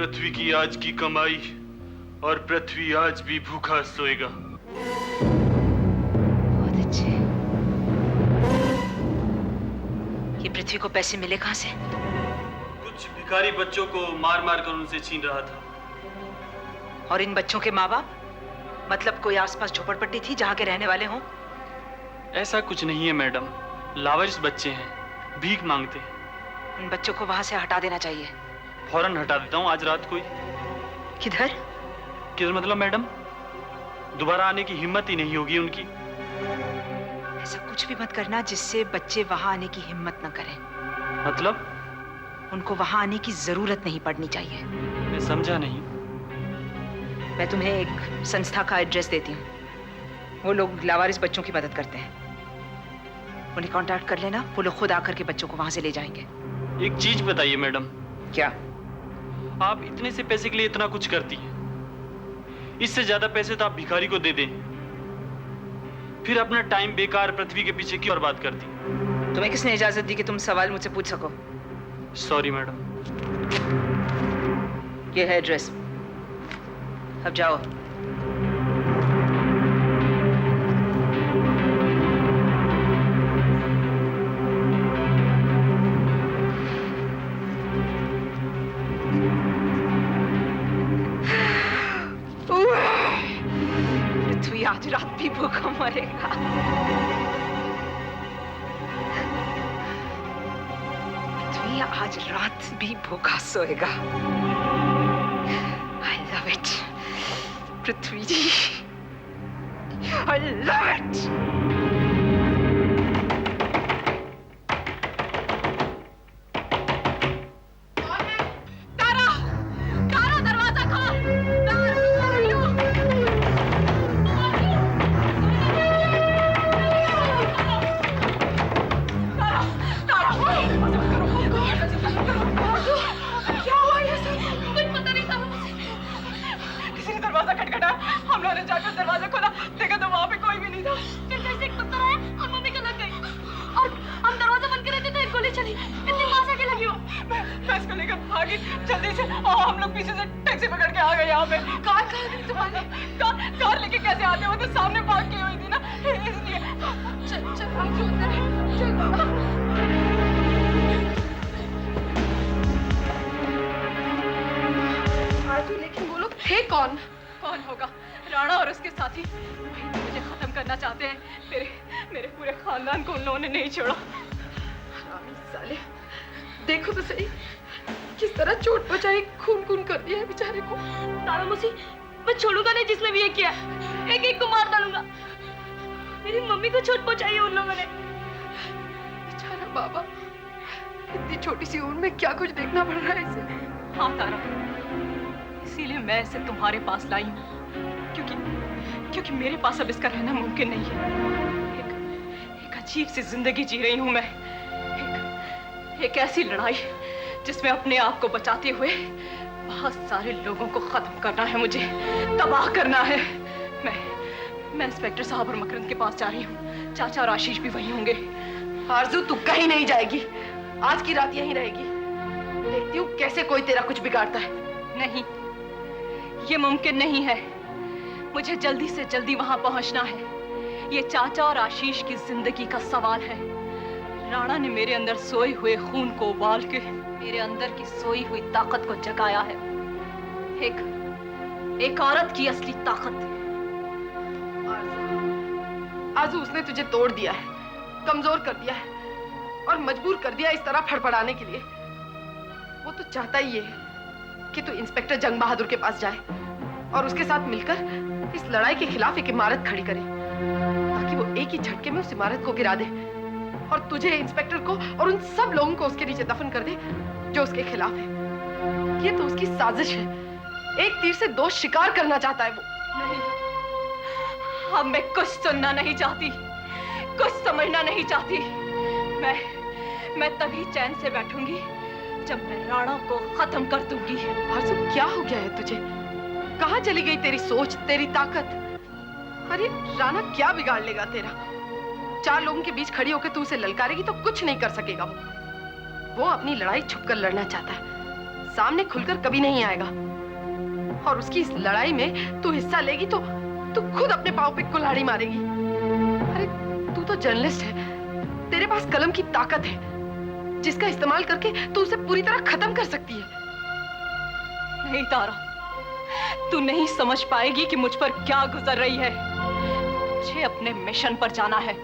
पृथ्वी की आज की कमाई और पृथ्वी आज भी भूखा सोएगा। बहुत अच्छे। ये पृथ्वी को पैसे मिले कहां से? कुछ भिखारी बच्चों को मार मार कर उनसे छीन रहा था। और इन बच्चों के माँ बाप? मतलब कोई आसपास झोपड़पट्टी थी जहाँ के रहने वाले हों? ऐसा कुछ नहीं है मैडम, लावारिस बच्चे हैं, भीख मांगते हैं। उन बच्चों को वहां से हटा देना चाहिए। फौरन हटा देता हूँ आज रात को ही। किधर? किधर मतलब मैडम? दोबारा आने की हिम्मत ही नहीं होगी उनकी। ऐसा कुछ भी मत करना जिससे बच्चे वहां आने की हिम्मत न करें। मतलब? उनको वहां आने की जरूरत नहीं पड़नी चाहिए। मैं समझा नहीं। मैं तुम्हें एक संस्था का एड्रेस देती हूँ। वो लोग लावारिस बच्चों की मदद करते हैं। उन्हें कांटेक्ट कर लेना, वो लोग खुद आकर के बच्चों को वहां से ले जाएंगे। एक चीज बताइए मैडम। क्या? आप इतने से पैसे के लिए इतना कुछ करती हैं। इससे ज्यादा पैसे तो आप भिखारी को दे दें, फिर अपना टाइम बेकार पृथ्वी के पीछे क्यों बर्बाद करती? तुम्हें किसने इजाजत दी कि तुम सवाल मुझसे पूछ सको? Sorry madam. ये है एड्रेस, अब जाओ। पृथ्वी आज रात भी भूखा मरेगा। पृथ्वी आज रात भी भूखा सोएगा। I love it, Prithvi ji. I love it। Car लेके कैसे आते हो? तो सामने पार्क की हुई थी ना, इसलिए। चल चल आजू अंदर है, चल। आजू, लेकिन वो लोग थे कौन? कौन होगा? राणा और उसके साथी। वही तो मुझे खत्म करना चाहते हैं। मेरे पूरे खानदान को उन लोगों ने नहीं छोड़ा। हरामी साले, देखो तो सही किस तरह चोट पहुंचाई, खून कर दिया है बेचारे को। तारा मौसी, मैं छोड़ूंगा नहीं जिसने भी ये किया। एक एक को मार डालूंगा। मेरी मम्मी को चोट पहुंचाई है उन लोगों ने। बेचारा बाबा, इतनी छोटी सी उम्र में क्या कुछ देखना पड़ रहा है इसे। हाँ तारा, इसीलिए मैं इसे तुम्हारे पास लाई हूँ, क्योंकि मेरे पास अब इसका रहना मुमकिन नहीं है। एक अजीब सी जिंदगी जी रही हूँ मैं। एक ऐसी लड़ाई जिसमें अपने आप को बचाते हुए बहुत सारे लोगों को खत्म करना है, मुझे तबाह करना है। मैं इंस्पेक्टर साहब और मकरंद के पास जा रही हूँ। चाचा और आशीष भी वहीं होंगे। आरज़ू, तू कहीं नहीं जाएगी। आज की रात यहीं रहेगी। देखती हूँ कैसे कोई तेरा कुछ बिगाड़ता है। नहीं, ये मुमकिन नहीं है। मुझे जल्दी से जल्दी वहां पहुंचना है। ये चाचा और आशीष की जिंदगी का सवाल है। राणा ने मेरे अंदर सोए हुए खून को उबाल के मेरे अंदर की सोई हुई ताकत को जगाया है। एक औरत की असली ताकत। आरज़ू, उसने तुझे तोड़ दिया है, कमजोर कर दिया है और मजबूर कर दिया इस तरह फड़फड़ाने के लिए। वो तो चाहता ही ये है कि तू इंस्पेक्टर जंग बहादुर के पास जाए और उसके साथ मिलकर इस लड़ाई के खिलाफ एक इमारत खड़ी करे, ताकि वो एक ही झटके में उस इमारत को गिरा दे और तुझे, इंस्पेक्टर को और उन सब लोगों को उसके नीचे दफन कर दे जो उसके खिलाफ है। ये तो उसकी साजिश है। एक तीर से दो शिकार करना चाहता है वो। नहीं, अब मैं कुछ सुनना नहीं चाहती, कुछ समझना नहीं चाहती। मैं तभी चैन से बैठूंगी जब मैं राणा को खत्म कर दूंगी। आरज़ू, क्या हो गया है तुझे? कहाँ चली गई तेरी सोच, तेरी ताकत? अरे राणा क्या बिगाड़ लेगा तेरा? 4 लोगों के बीच खड़ी होकर तू उसे ललकारेगी तो कुछ नहीं कर सकेगा वो। वो अपनी लड़ाई छुपकर लड़ना चाहता है, सामने खुलकर कभी नहीं आएगा। और उसकी इस लड़ाई में तू हिस्सा लेगी तो तू खुद अपने पाँव पे कुल्हाड़ी मारेगी। अरे तू तो जर्नलिस्ट है, तेरे पास कलम की ताकत है जिसका इस्तेमाल करके तू उसे पूरी तरह खत्म कर सकती है। नहीं तारा, तू नहीं समझ पाएगी कि मुझ पर क्या गुजर रही है। मुझे अपने मिशन पर जाना है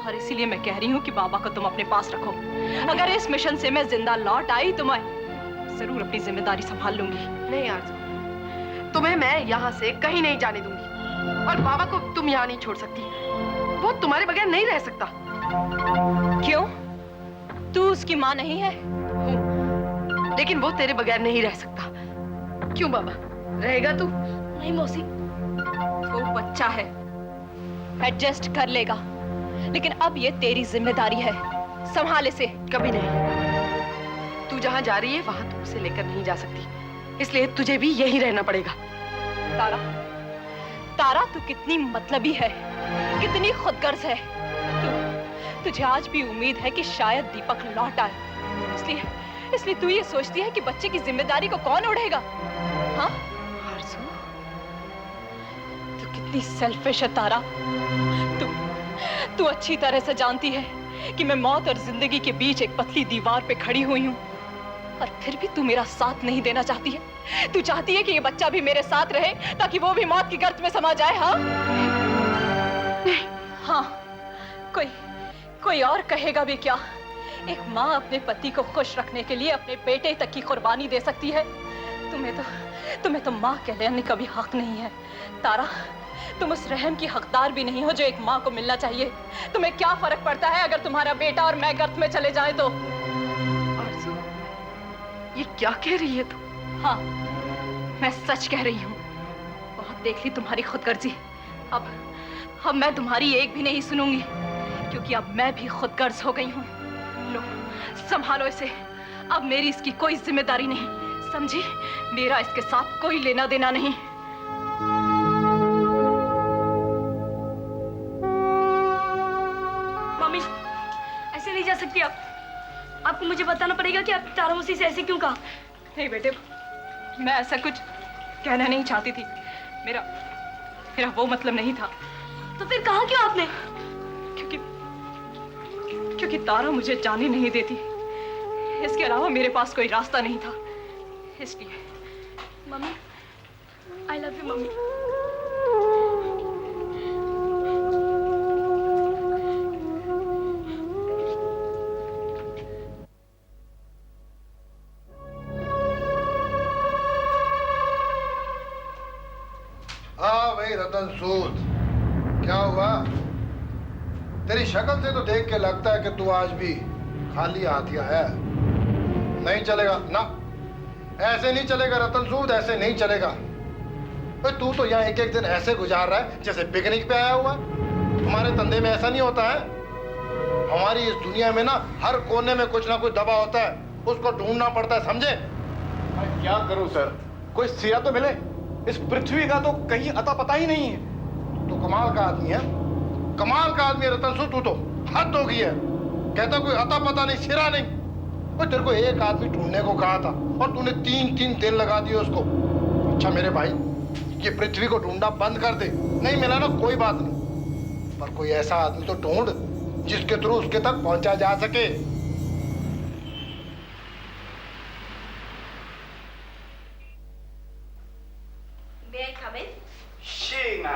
और इसीलिए मैं कह रही हूँ कि बाबा को तुम अपने पास रखो। अगर इस मिशन से मैं जिंदा लौट आई तो मैं जरूर अपनी जिम्मेदारी संभाल लूंगी। नहीं आरज़ू, तुम्हें मैं यहाँ से कहीं नहीं जाने दूंगी और बाबा को तुम यहाँ नहीं छोड़ सकती। वो तुम्हारे बगैर नहीं रह सकता। क्यों? तू उसकी माँ नहीं है? लेकिन वो तेरे बगैर नहीं रह सकता। क्यों बाबा, रहेगा तू? नहीं मौसी, वो बच्चा है, एडजस्ट कर लेगा, लेकिन अब ये तेरी जिम्मेदारी है, संभाल इसे। कभी नहीं। तू जहाँ जा रही है वहां तू उसे लेकर नहीं जा सकती, इसलिए तुझे भी यहीं रहना पड़ेगा। तारा, तारा तू कितनी मतलबी है, कितनी खुदगर्ज है। तुझे आज भी उम्मीद है कि शायद दीपक लौट आए, इसलिए तू ये सोचती है कि बच्चे की जिम्मेदारी को कौन उड़ेगा? हाँ आरज़ू, तू कितनी सेल्फिश है तारा। तू अच्छी तरह से जानती है कि मैं मौत और जिंदगी के बीच एक पतली दीवार पे खड़ी हुई हूँ, और फिर भी तू मेरा साथ नहीं देना चाहती है। तू चाहती है कि ये बच्चा भी मेरे साथ रहे ताकि वो भी मौत की गर्त में समा जाए। हाँ हाँ, कोई और कहेगा भी क्या? एक माँ अपने पति को खुश रखने के लिए अपने बेटे तक की कुर्बानी दे सकती है। तुम्हें तो माँ कहने का भी हक नहीं है। तारा, तुम उस रहम की हकदार भी नहीं हो जो एक माँ को मिलना चाहिए। तुम्हें क्या फर्क पड़ता है अगर तुम्हारा बेटा और मैं गर्त में चले जाएं तो? आरज़ू, ये क्या कह रही है तू? हाँ, मैं सच कह रही हूँ। बहुत देख ली तुम्हारी खुदगर्जी। अब मैं तुम्हारी एक भी नहीं सुनूंगी, क्योंकि अब मैं भी खुदगर्ज हो गई हूँ। लो, संभालो इसे। अब मेरी इसकी कोई जिम्मेदारी नहीं, समझी? मेरा इसके साथ कोई लेना देना नहीं। मम्मी, ऐसे नहीं जा सकती आप। आपको मुझे बताना पड़ेगा कि आप तारा मौसी से ऐसे क्यों कहा। नहीं बेटे, मैं ऐसा कुछ कहना नहीं चाहती थी। मेरा वो मतलब नहीं था। तो फिर कहा क्यों आपने? क्योंकि तारा मुझे जाने नहीं देती, इसके अलावा मेरे पास कोई रास्ता नहीं था, इसलिए। Mummy, I love you mummy. हाँ भाई रतन सूद, क्या हुआ? तेरी शक्ल से तो देख के लगता है कि तू आज भी खाली हाथ ही आया है। नहीं चलेगा ना, ऐसे नहीं चलेगा रतन सूद, ऐसे नहीं चलेगा। भाई तू तो यहाँ एक एक दिन ऐसे गुजार रहा है जैसे पिकनिक पे आया हुआ। हमारे धंधे में ऐसा नहीं होता है। हमारी इस दुनिया में ना हर कोने में कुछ ना कुछ दबा होता है, उसको ढूंढना पड़ता है, समझे? मैं क्या करूं सर, कोई सिरा तो मिले। इस पृथ्वी का तो कहीं अता पता ही नहीं है। तू कमाल का आदमी है, कमाल का आदमी है रतन सूद। तू तो हद हो गई है। कहता कोई अता पता नहीं, सिरा नहीं। और तेरे को एक आदमी ढूंढने को कहा था और तूने 3 दिन लगा दिए उसको। अच्छा मेरे भाई, ये पृथ्वी को ढूंढना बंद कर दे। नहीं मिला ना कोई बात नहीं, पर कोई ऐसा आदमी तो ढूंढ जिसके थ्रू उसके तक पहुंचा जा सके। May I come in? Sheena,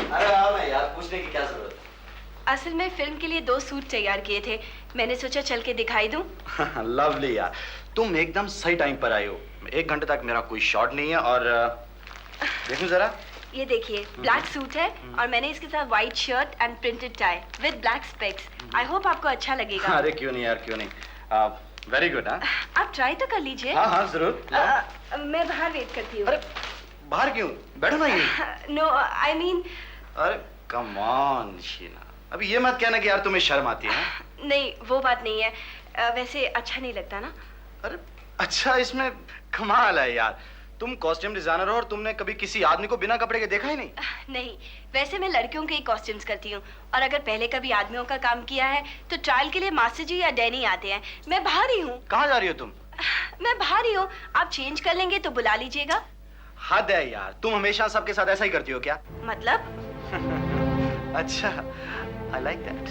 अरे आओ ना यार, पूछने की क्या जरूरत? असल में फिल्म के लिए 2 सूट तैयार किए थे, मैंने सोचा चल के दिखाई दूं। लवली यार, तुम एकदम सही टाइम पर आई हो। 1 घंटे तक मेरा कोई शॉट नहीं है। और देखो जरा, ये देखिए, ब्लैक सूट है और मैंने इसके साथ white shirt and printed tie with black specs. I hope आपको अच्छा लगेगा। अरे क्यों नहीं यार, क्यों नहीं। Very good. हाँ, आप ट्राई तो कर लीजिए। हाँ हाँ जरूर। मैं बाहर वेट करती हूँ। अरे बाहर क्यों, बैठो ना ये। नो आई मीन, अरे कम ऑन शीना, अभी ये मत कहना कि यार तुम्हें शर्म आती है। नहीं वो बात नहीं है, वैसे अच्छा नहीं लगता ना। अरे अच्छा, इसमें कमाल है यार। तुम कॉस्ट्यूम डिजाइनर हो और तुमने कभी किसी आदमी को बिना कपड़े के देखा ही नहीं? नहीं, वैसे मैं लड़कियों के ही कॉस्ट्यूम्स करती हूँ, और अगर पहले कभी आदमियों का काम किया है तो ट्रायल के लिए मास्टर जी या डैनी आते हैं। मैं बाहर ही हूँ। कहाँ जा रही हो तुम? मैं बाहर ही हूँ, आप चेंज कर लेंगे तो बुला लीजिएगा। हद है यार, तुम हमेशा सबके साथ ऐसा ही करती हो क्या? मतलब? अच्छा, आई लाइक दैट।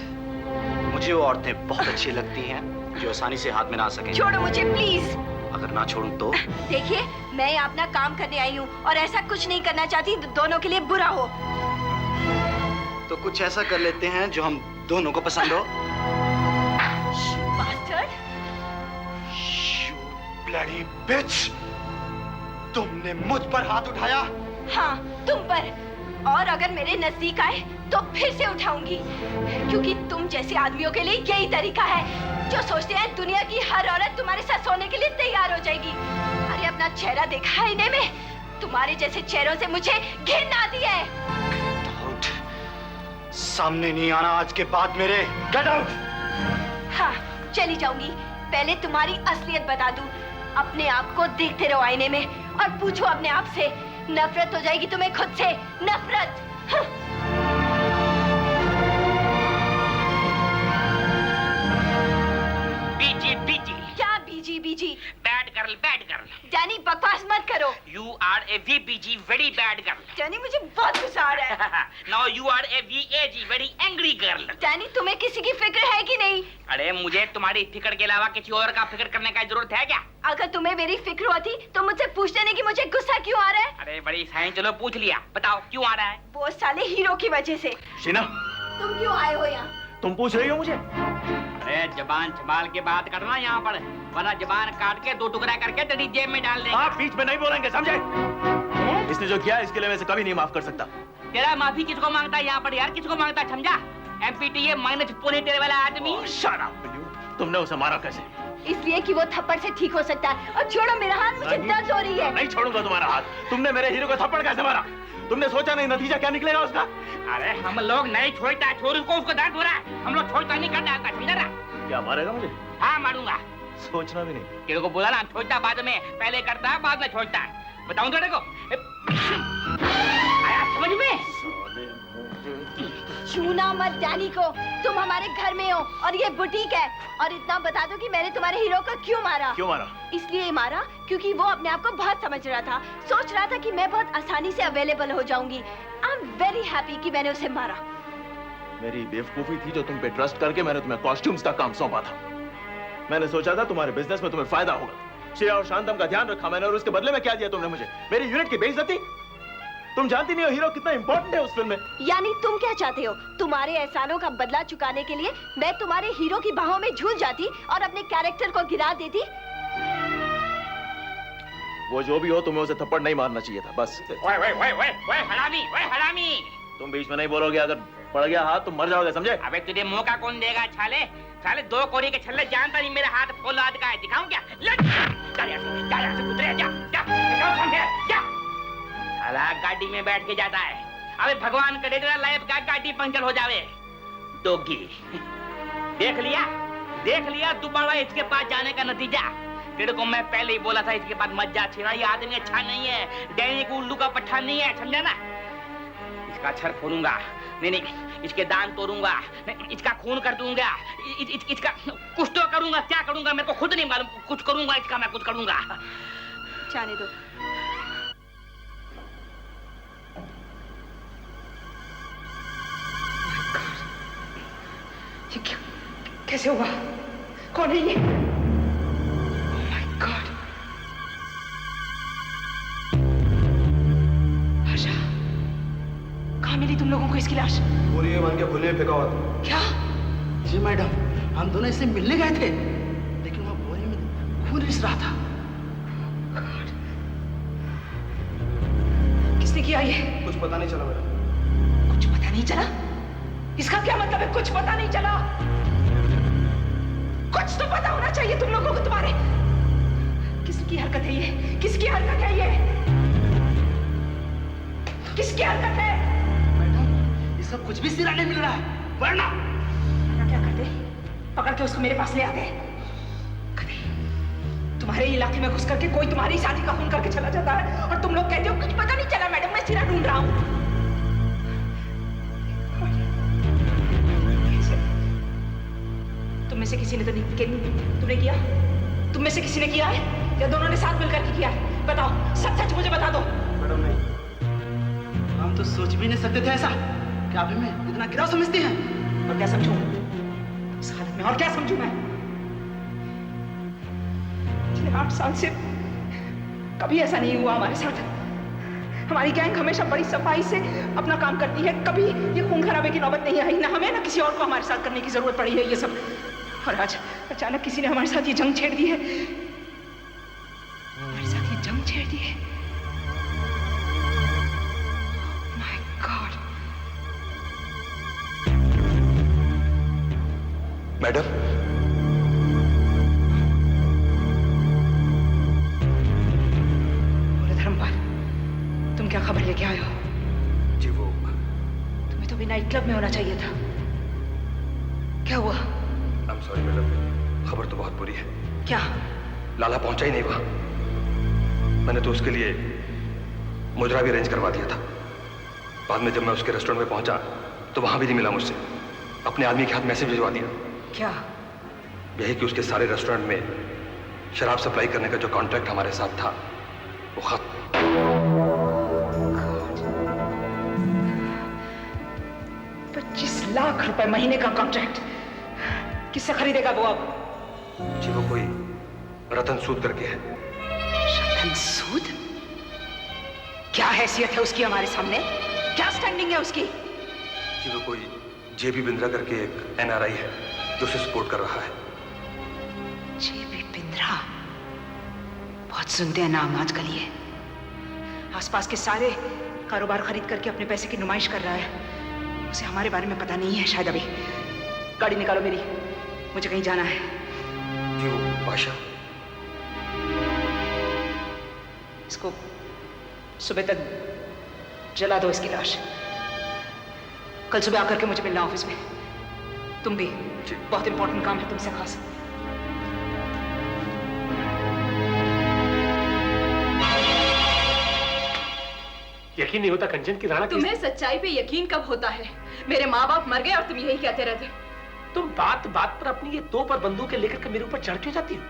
मुझे वो औरतें बहुत अच्छी लगती हैं जो आसानी से हाथ में ना आ सकें। छोड़ो मुझे प्लीज। अगर ना छोड़ूं तो? देखिए, मैं यहाँ अपना काम करने आई हूँ और ऐसा कुछ नहीं करना चाहती दोनों के लिए बुरा हो। तो कुछ ऐसा कर लेते हैं जो हम दोनों को पसंद हो। Bastard! You bloody bitch! तुमने मुझ पर हाथ उठाया? हाँ, तुम पर। और अगर मेरे नजदीक आए तो फिर से उठाऊंगी, क्योंकि तुम जैसे आदमियों के लिए यही तरीका है, जो सोचते हैं दुनिया की हर औरत तुम्हारे साथ सोने के लिए तैयार हो जाएगी। अरे अपना चेहरा देखा आईने में? तुम्हारे जैसे चेहरों से मुझे घिन आती है। सामने नहीं आना आज के बाद मेरे। Get out! हाँ, चली जाऊंगी। पहले तुम्हारी असलियत बता दूं। अपने आप को देखते रहो आईने में और पूछो अपने आप से, नफरत हो जाएगी तुम्हें खुद से। नफरत। हाँ। बीजी बीजी। क्या Beeji Beeji? Bad girl bad girl. Danny बकवास मत करो। You are a VBG very bad girl. Danny मुझे बहुत गुस्सा आ रहा है। Now you are a VAG very angry girl. Danny तुम्हें किसी की फिक्र है कि नहीं? अरे मुझे तुम्हारी फिक्र के अलावा किसी और का फिक्र करने का जरूरत है क्या? अगर तुम्हें मेरी फिक्र होती तो मुझसे पूछ लेने की मुझे गुस्सा क्यों आ रहा है? अरे बड़ी साइन, चलो पूछ लिया, बताओ क्यों आ रहा है? वो साले हीरो की वजह से। शीना, तुम क्यों आए हो यहाँ? तुम पूछ रही हो मुझे? अरे जबान संभाल के बात करना यहाँ पर, वरना जबान काट के दो टुकड़ा करके तेरी जेब में डाल देंगे। आप बीच में नहीं बोलेंगे, समझे? इसने जो किया इसके लिए मैं इसे कभी नहीं माफ कर सकता। तेरा माफी किसको मांगता है यहाँ पर यार, किसको मांगता है, समझा? MPTA माइनस पुणे तेरे वाला आदमी। Shut up, will you? तुमने उसे मारा कैसे? इसलिए कि वो थप्पड़ से ठीक हो सकता है। और छोड़ो मेरा हाथ, मुझे दर्द हो रही है। नहीं छोड़ूंगा तुम्हारा हाथ। तुमने मेरे हीरो को थप्पड़ कैसे मारा? तुमने सोचा नहीं नतीजा क्या निकलेगा उसका? अरे हम लोग नहीं छोड़ता, छोड़ उसको, उसको दर्द हो रहा है, हम लोग छोड़ता नहीं, कर डालता, समझा ना? क्या मारेगा मुझे? हाँ मारूंगा। सोचना भी नहीं। तेरे को बोला ना, छोड़ता बाद में, पहले करता है बाद में छोड़ता है। बताऊं तेरे को? आया समझ में? छूना मत डैनी को, तुम हमारे घर में हो और ये बुटीक है। और इतना बता दो कि मैंने तुम्हारे हीरो को क्यों मारा? क्यों मारा? इसलिए मारा क्योंकि वो अपने आप को बहुत समझ रहा था, सोच रहा था कि मैं बहुत आसानी से अवेलेबल हो जाऊंगी। आई एम वेरी हैप्पी कि मैंने उसे मारा। मेरी बेवकूफी थी जो तुम पे ट्रस्ट करके मैंने तुम्हें कॉस्ट्यूम्स का काम सौंपा था। मैंने सोचा था तुम्हारे बिजनेस में तुम्हें फायदा होगा। श्रेया और शांतम का ध्यान रखा मैंने, और उसके बदले में क्या दिया तुमने मुझे? मेरी यूनिट की बेइज्जती। तुम जानती नहीं हो हीरो कितना इंपॉर्टेंट है उस फिल्म में। यानी तुम क्या चाहते हो? तुम्हारे एहसानों का बदला चुकाने के लिए मैं तुम्हारे हीरो की बाहों में झूल जाती और अपने कैरेक्टर को गिरा देती? वो जो भी हो, तुम्हें उसे थप्पड़ नहीं मारना चाहिए था, बस। ओए हरामी। तुम बीच में नहीं बोलोगे, अगर पड़ गया हाथ तुम मर जाओगे, समझे? अबे तुझे मौका कौन देगा छाले? साले दो कोरी के छल्ले जानता नहीं मेरा हाथ फौलाद का है, दिखाऊं क्या? जा यहाँ से कुतरे, जा दिखाओ समझे, जा। साला गाड़ी में बैठ के जाता है, अबे भगवान करे तेरा लाइफ का गाड़ी पंचर हो जावे। डोगी देख लिया दोबारा इसके पास जाने का नतीजा। तेरे को मैं पहले ही बोला था इसके पास मत जा, छेड़ा, ये आदमी अच्छा नहीं है, डैनी को उल्लू का पट्टा नहीं है, समझा ना? इसका छर फोड़ूंगा, नहीं इसके दांत तोड़ूंगा, इसका खून कर दूंगा, इसका कुछ तो करूंगा, क्या करूंगा मेरे को खुद नहीं मालूम, कुछ करूंगा इसका, मैं कुछ करूंगा। जाने दो। ये क्या, कैसे हुआ? कौन है ये? Oh my God! आशा, कहाँ मिली तुम लोगों को इसकी लाश? बोरिए मान के भूले फेंका हुआ था। क्या? जी मैडम, हम दोनों इससे मिलने गए थे, लेकिन वहाँ बोरे में खून रिस रहा था। किसने किया ये? कुछ पता नहीं चला मैडम। कुछ पता नहीं चला? इसका क्या मतलब है कुछ पता नहीं चला? कुछ तो पता होना चाहिए तुम लोगों को। तुम्हारे किसकी हरकत है ये? किसकी हरकत है ये? किसकी हरकत है? मैडम, ये सब कुछ भी सिरा नहीं मिल रहा है। वरना क्या करते? पकड़ के उसको मेरे पास ले आते। कभी तुम्हारे इलाके में घुस करके कोई तुम्हारी शादी का खून करके चला जाता है और तुम लोग कहते हो कुछ पता नहीं चला। मैडम, मैं सिरा ढूंढ रहा हूँ। तुम में से किसी ने तो नहीं, तुमने किया? तुम में से किसी ने किया है या दोनों ने साथ मिलकर के किया है? बताओ, सच सच मुझे बता दो। मैडम नहीं, हम तो सोच भी नहीं सकते थे ऐसा कि आप हमें इतना गिरा समझती हैं। और क्या समझूं इस हालत में, और क्या समझूं मैं? पिछले 8 साल से कभी ऐसा नहीं हुआ हमारे साथ। हमारी गैंग हमेशा बड़ी सफाई से अपना काम करती है, कभी ये खून खराबे की नौबत नहीं आई, ना हमें ना किसी और को हमारे साथ करने की जरूरत पड़ी है ये सब। और आज अचानक किसी ने हमारे साथ ये जंग छेड़ दी है, हमारे साथ ये जंग छेड़ दी है। My God. मैडम, तुम क्या खबर लेके आए हो? जी वो, तुम्हें तो भी नाइट क्लब में होना चाहिए था। क्या हुआ? आई एम सॉरी मैडम, खबर तो बहुत बुरी है। क्या? लाला पहुंचा ही नहीं वहां। मैंने तो उसके लिए मुजरा भी अरेंज करवा दिया था। बाद में जब मैं उसके रेस्टोरेंट में पहुंचा तो वहां भी नहीं मिला मुझसे। अपने आदमी के हाथ मैसेज भिजवा दिया। क्या? यही कि उसके सारे रेस्टोरेंट में शराब सप्लाई करने का जो कॉन्ट्रैक्ट हमारे साथ था वो खत्म। 25 लाख रुपए महीने का कॉन्ट्रैक्ट किससे खरीदेगा वो अब? जी वो कोई रतन सूद करके है। रतन सूद? क्या हैसियत है उसकी हमारे सामने? क्या स्टैंडिंग है उसकी? जी वो कोई जेबी बिंद्रा करके एक एनआरआई है जो उसे सपोर्ट कर रहा है। जेबी बिंद्रा? बहुत सुनते हैं नाम आजकल ये। आसपास के सारे कारोबार खरीद करके अपने पैसे की नुमाइश कर रहा है। उसे हमारे बारे में पता नहीं है शायद अभी। गाड़ी निकालो मेरी, मुझे कहीं जाना है। जी वो बादशाह, इसको सुबह तक जला दो, इसकी लाश। कल सुबह आकर के मुझे मिलना ऑफिस में। तुम भी, बहुत इंपॉर्टेंट काम है तुमसे खास। यकीन नहीं होता कंचन की राणा। तुम्हें सच्चाई पे यकीन कब होता है? मेरे माँ बाप मर गए और तुम यही कहते रहते। तुम बात बात पर अपनी ये 2 पर बंदूकें लेकर के मेरे ऊपर चढ़ क्यों जाती हो?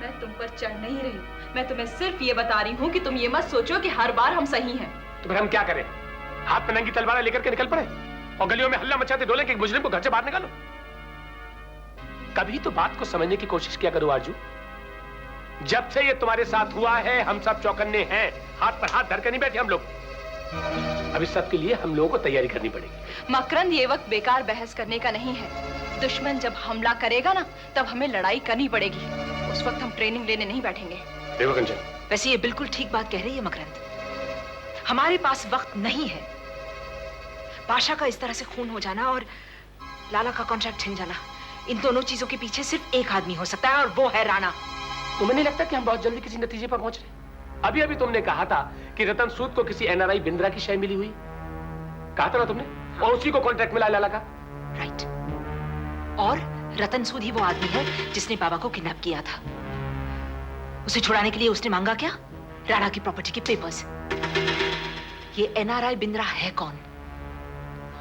मैं तुम पर चढ़ नहीं रही, मैं तुम्हें सिर्फ ये बता रही हूँ कि तुम ये मत सोचो कि हर बार हम सही हैं। तो फिर हम क्या करें? हाथ में नंगी तलवार लेकर के निकल पड़े और गलियों में हल्ला मचाते डोले कि एक मुजरिम को घर से बाहर निकालो? कभी तो बात को समझने की कोशिश किया करो आरजू। जब से ये तुम्हारे साथ हुआ है हम सब चौकन्ने हैं, हाथ पर हाथ धर कर नहीं बैठे हम लोग। अब इस सब के लिए हम लोगों को तैयारी करनी पड़ेगी। मकरंद, ये वक्त बेकार बहस करने का नहीं है। दुश्मन जब हमला करेगा ना तब हमें लड़ाई करनी पड़ेगी। उस वक्त हम ट्रेनिंग लेने नहीं बैठेंगे। देखो कंचन, वैसे ये बिल्कुल ठीक बात कह रही है मकरंद। हमारे पास वक्त नहीं है। बादशाह का इस तरह से खून हो जाना और लाला का कॉन्ट्रैक्ट छिन जाना, इन दोनों चीजों के पीछे सिर्फ एक आदमी हो सकता है और वो है राणा। तुम्हें नहीं लगता कि हम बहुत जल्दी किसी नतीजे पर पहुंच रहे? अभी अभी तुमने कहा था कि रतन सूद को किसी एनआरआई बिंद्रा की शय मिली हुई, कहा था ना तुमने? हाँ। और उसी को कॉन्ट्रैक्ट मिला लाला का। राइट। और रतन सूद ही वो आदमी है जिसने बाबा को किडनैप किया था। उसे छुड़ाने के लिए उसने मांगा क्या? राणा की प्रॉपर्टी के पेपर्स। ये एनआरआई बिंद्रा है कौन?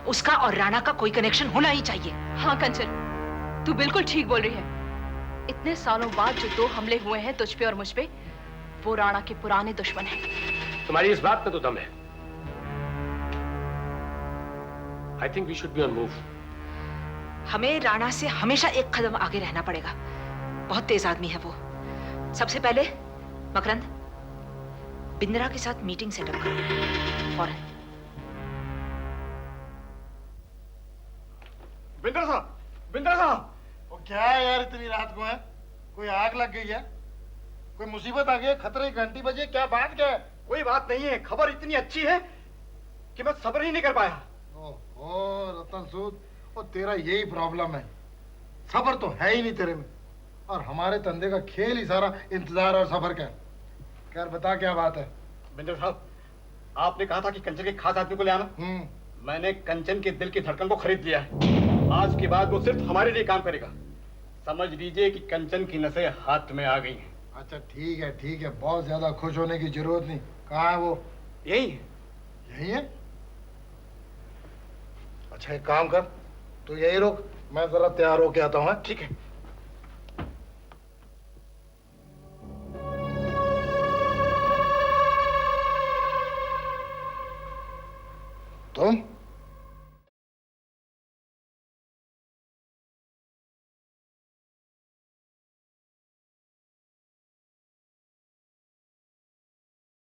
उसका और राणा का कोई कनेक्शन होना ही चाहिए। हाँ कंचन, तू बिल्कुल ठीक बोल रही है। इतने सालों बाद जो 2 हमले हुए हैं तुझ पे और मुझ पे, वो राणा के पुराने दुश्मन हैं। तुम्हारी इस बात में तो दम है। I think we should be on move. हमें राणा से हमेशा एक कदम आगे रहना पड़ेगा। बहुत तेज आदमी है वो। सबसे पहले मकरंद, बिंद्रा के साथ मीटिंग सेटअप करो फौरन। बिंद्रा साहब, बिंद्रा साहब, वो क्या है यार, इतनी रात को है? कोई आग लग गई है? कोई मुसीबत आ गई है? खतरे की घंटी बजी? क्या बात क्या है? कोई बात नहीं है, खबर इतनी अच्छी है कि मैं सब्र ही नहीं कर पाया। ओह रतन सूद, और तेरा यही प्रॉब्लम है, सब्र तो है ही नहीं तेरे में। और हमारे धंधे का खेल ही सारा इंतजार और सब्र का है। खैर बता क्या बात है? बिंद्रा साहब, आपने कहा था कि कंचन के खास आदमी को ले आना। मैंने कंचन के दिल की धड़कन को खरीद लिया है। आज के बाद वो सिर्फ हमारे लिए काम करेगा। समझ लीजिए कि कंचन की नसें हाथ में आ गई हैं। अच्छा ठीक है, बहुत ज्यादा खुश होने की जरूरत नहीं। कहाँ है वो? यही है। यही है? अच्छा एक काम कर, तू यही रुक, मैं जरा तैयार होके आता हूँ। ठीक है। तुम